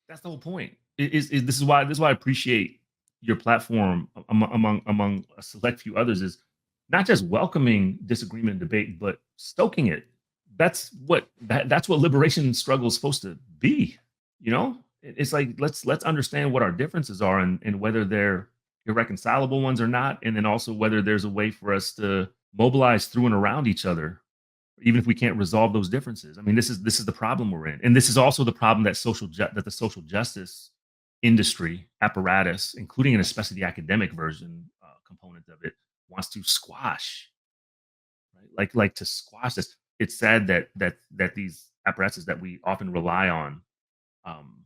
That's the whole point. This is why I appreciate your platform among a select few others is not just welcoming disagreement and debate, but stoking it. That's what liberation struggle is supposed to be. You know, it's like let's understand what our differences are and whether they're irreconcilable ones or not, and then also whether there's a way for us to mobilize through and around each other even if we can't resolve those differences. I mean, this is the problem we're in, and this is also the problem that the social justice industry apparatus, including and especially the academic version component of it, wants to squash. Right, like to squash this. It's sad that these apparatuses that we often rely on um,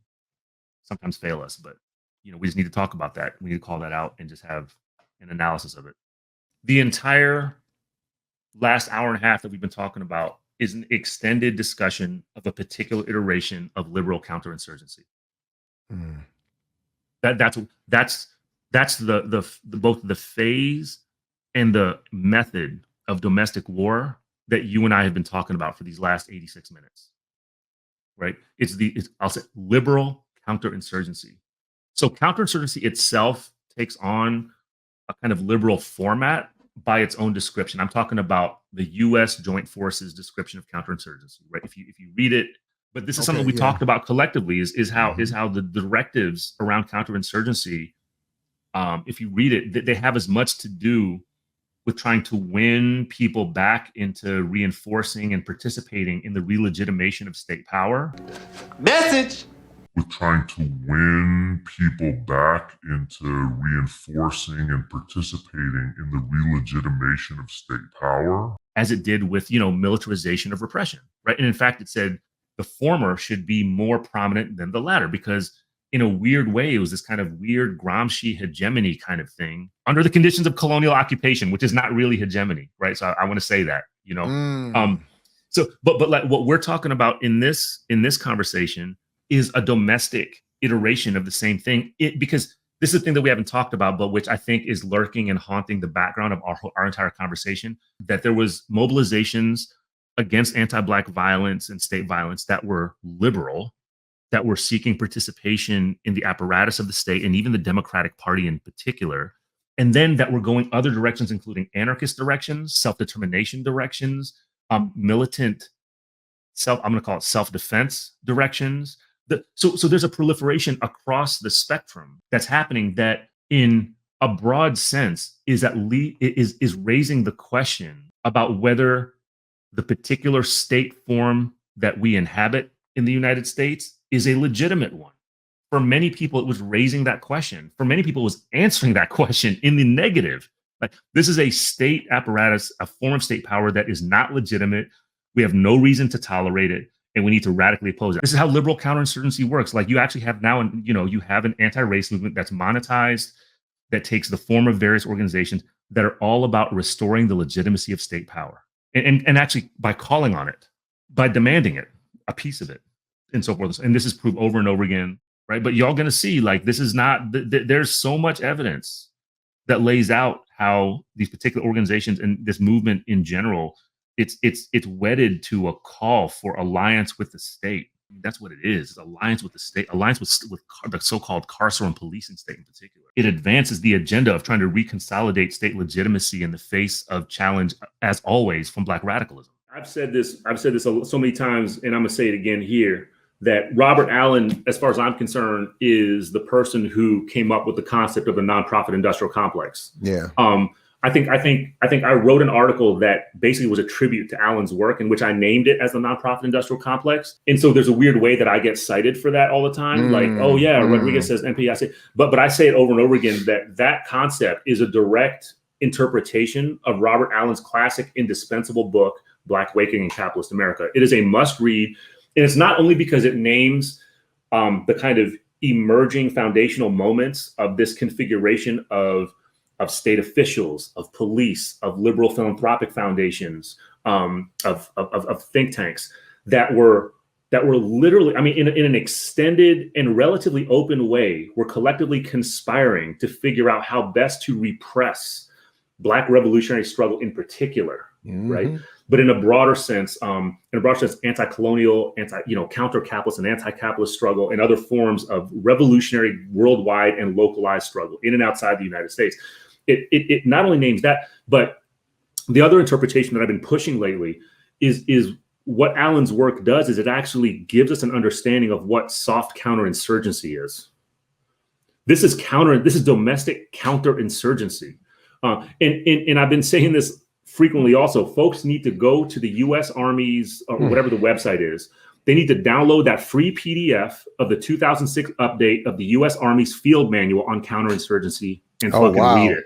sometimes fail us, but we just need to talk about that. We need to call that out and just have an analysis of it. The entire last hour and a half that we've been talking about is an extended discussion of a particular iteration of liberal counterinsurgency. Mm. That's the both the phase and the method of domestic war that you and I have been talking about for these last 86 minutes. Right? I'll say liberal counterinsurgency. So counterinsurgency itself takes on a kind of liberal format by its own description. I'm talking about the U.S. Joint Forces description of counterinsurgency, right? If you read it, but this is something we talked about collectively is how the directives around counterinsurgency, if you read it, they have as much to do with trying to win people back into reinforcing and participating in the relegitimation of state power. Message! With trying to win people back into reinforcing and participating in the relegitimation of state power. As it did with, militarization of repression, right? And in fact, it said the former should be more prominent than the latter because in a weird way, it was this kind of weird Gramsci hegemony kind of thing under the conditions of colonial occupation, which is not really hegemony, right? So I want to say that, So, but like what we're talking about in this conversation is a domestic iteration of the same thing. Because this is the thing that we haven't talked about, but which I think is lurking and haunting the background of our entire conversation, that there was mobilizations against anti-Black violence and state violence that were liberal, that were seeking participation in the apparatus of the state and even the Democratic Party in particular, and then that were going other directions, including anarchist directions, self-determination directions, militant I'm going to call it self-defense directions. So there's a proliferation across the spectrum that's happening that, in a broad sense, is raising the question about whether the particular state form that we inhabit in the United States is a legitimate one. For many people, it was raising that question. For many people, it was answering that question in the negative. Like, this is a state apparatus, a form of state power that is not legitimate. We have no reason to tolerate it, and we need to radically oppose it. This is how liberal counterinsurgency works. Like, you actually have now, you have an anti-race movement that's monetized, that takes the form of various organizations that are all about restoring the legitimacy of state power. And actually, by calling on it, by demanding it, a piece of it, and so forth. And this is proved over and over again, right? But y'all going to see, like, this is not, there's so much evidence that lays out how these particular organizations and this movement in general, it's wedded to a call for alliance with the state. That's what it is. It's alliance with the state, alliance with the so-called carceral and policing state in particular. It advances the agenda of trying to reconsolidate state legitimacy in the face of challenge, as always, from Black radicalism. I've said this so many times, and I'm going to say it again here, that Robert Allen, as far as I'm concerned, is the person who came up with the concept of a nonprofit industrial complex. Yeah. I think I wrote an article that basically was a tribute to Allen's work, in which I named it as the nonprofit industrial complex. And so there's a weird way that I get cited for that all the time. Rodriguez says NP. I say, but I say it over and over again that concept is a direct interpretation of Robert Allen's classic, indispensable book, Black Awakening in Capitalist America. It is a must read. And it's not only because it names the kind of emerging foundational moments of this configuration of state officials, of police, of liberal philanthropic foundations, of think tanks that were literally, I mean, in an extended and relatively open way, were collectively conspiring to figure out how best to repress Black revolutionary struggle in particular, right? but in a broader sense, anti-colonial, counter-capitalist and anti-capitalist struggle and other forms of revolutionary worldwide and localized struggle in and outside the United States. It not only names that, but the other interpretation that I've been pushing lately is what Allen's work does is it actually gives us an understanding of what soft counterinsurgency is. This is domestic counterinsurgency. And I've been saying this frequently also. Folks need to go to the U.S. Army's, or whatever the website is. They need to download that free PDF of the 2006 update of the U.S. Army's field manual on counterinsurgency and read it.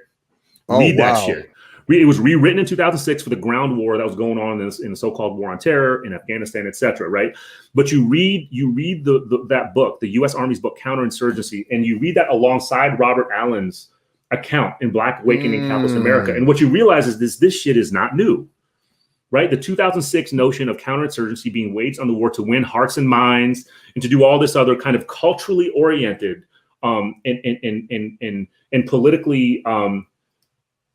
Read that shit. It was rewritten in 2006 for the ground war that was going on in the so-called war on terror in Afghanistan, et cetera, right? But you read that book, the U.S. Army's book, Counterinsurgency, and you read that alongside Robert Allen's account in Black Awakening Capitalist America. And what you realize is this shit is not new, right? The 2006 notion of counterinsurgency being waged on the war to win hearts and minds and to do all this other kind of culturally oriented and politically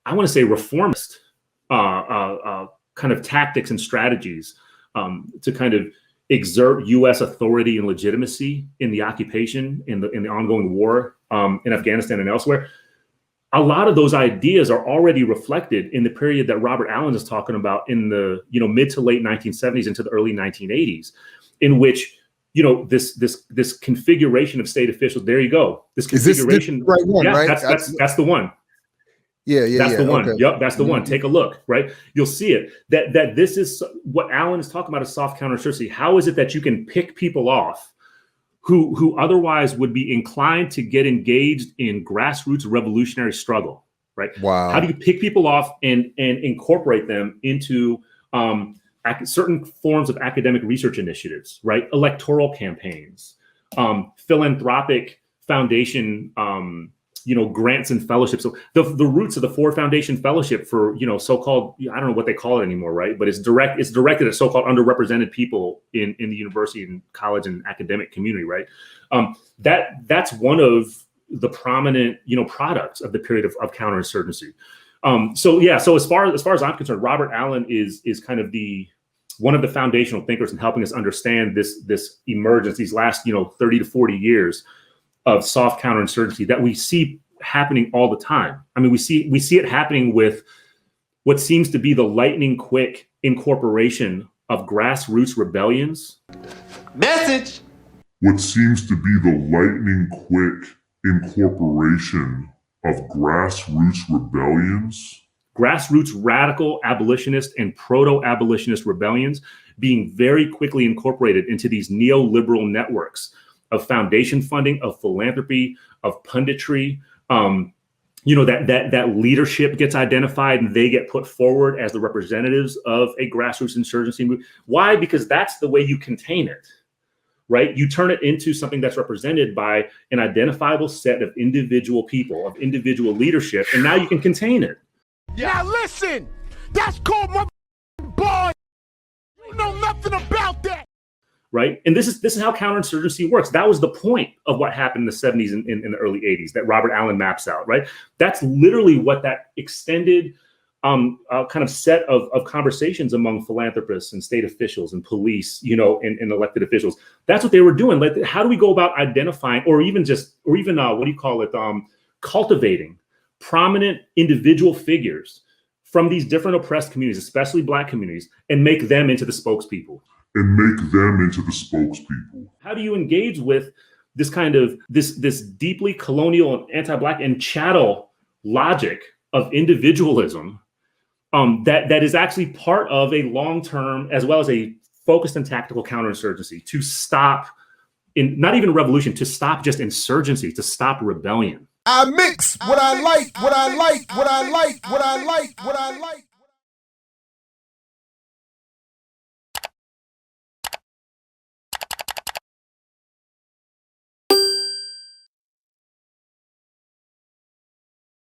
I want to say reformist kind of tactics and strategies to kind of exert U.S. authority and legitimacy in the occupation, in the ongoing war in Afghanistan and elsewhere. A lot of those ideas are already reflected in the period that Robert Allen is talking about in the mid to late 1970s into the early 1980s, in which this configuration of state officials. There you go. This configuration. Is this the right one, right? That's the one. Yeah, that's the one. Okay. Yep, that's the one. Take a look, right? You'll see it. That this is what Allen is talking about, is soft counterinsurgency. How is it that you can pick people off who otherwise would be inclined to get engaged in grassroots revolutionary struggle, right? Wow. How do you pick people off and incorporate them into certain forms of academic research initiatives, right? Electoral campaigns, philanthropic foundation grants and fellowships. So the roots of the Ford Foundation Fellowship for, so-called, I don't know what they call it anymore, right? But it's directed at so-called underrepresented people in the university and college and academic community, right? That's one of the prominent, products of the period of counterinsurgency. So as far as I'm concerned, Robert Allen is kind of one of the foundational thinkers in helping us understand this emergence, these last, 30 to 40 years of soft counterinsurgency that we see happening all the time. I mean, we see it happening with what seems to be the lightning quick incorporation of grassroots rebellions. Message. What seems to be the lightning quick incorporation of grassroots rebellions. Grassroots radical abolitionist and proto-abolitionist rebellions being very quickly incorporated into these neoliberal networks of foundation funding, of philanthropy, of punditry. That leadership gets identified and they get put forward as the representatives of a grassroots insurgency movement. Why? Because that's the way you contain it, right? You turn it into something that's represented by an identifiable set of individual people, of individual leadership, and now you can contain it. Now listen, that's called my boy. You know nothing about that. Right. And this is how counterinsurgency works. That was the point of what happened in the 70s and in the early 80s that Robert Allen maps out. Right. That's literally what that extended kind of set of conversations among philanthropists and state officials and police, and elected officials. That's what they were doing. Like, how do we go about identifying or even cultivating prominent individual figures from these different oppressed communities, especially Black communities, and make them into the spokespeople? How do you engage with this kind of this deeply colonial and anti-Black and chattel logic of individualism that is actually part of a long-term as well as a focused and tactical counterinsurgency to stop not even revolution, to stop just insurgency, to stop rebellion? I mix what I like, what I like, what I like, what I like, what I like.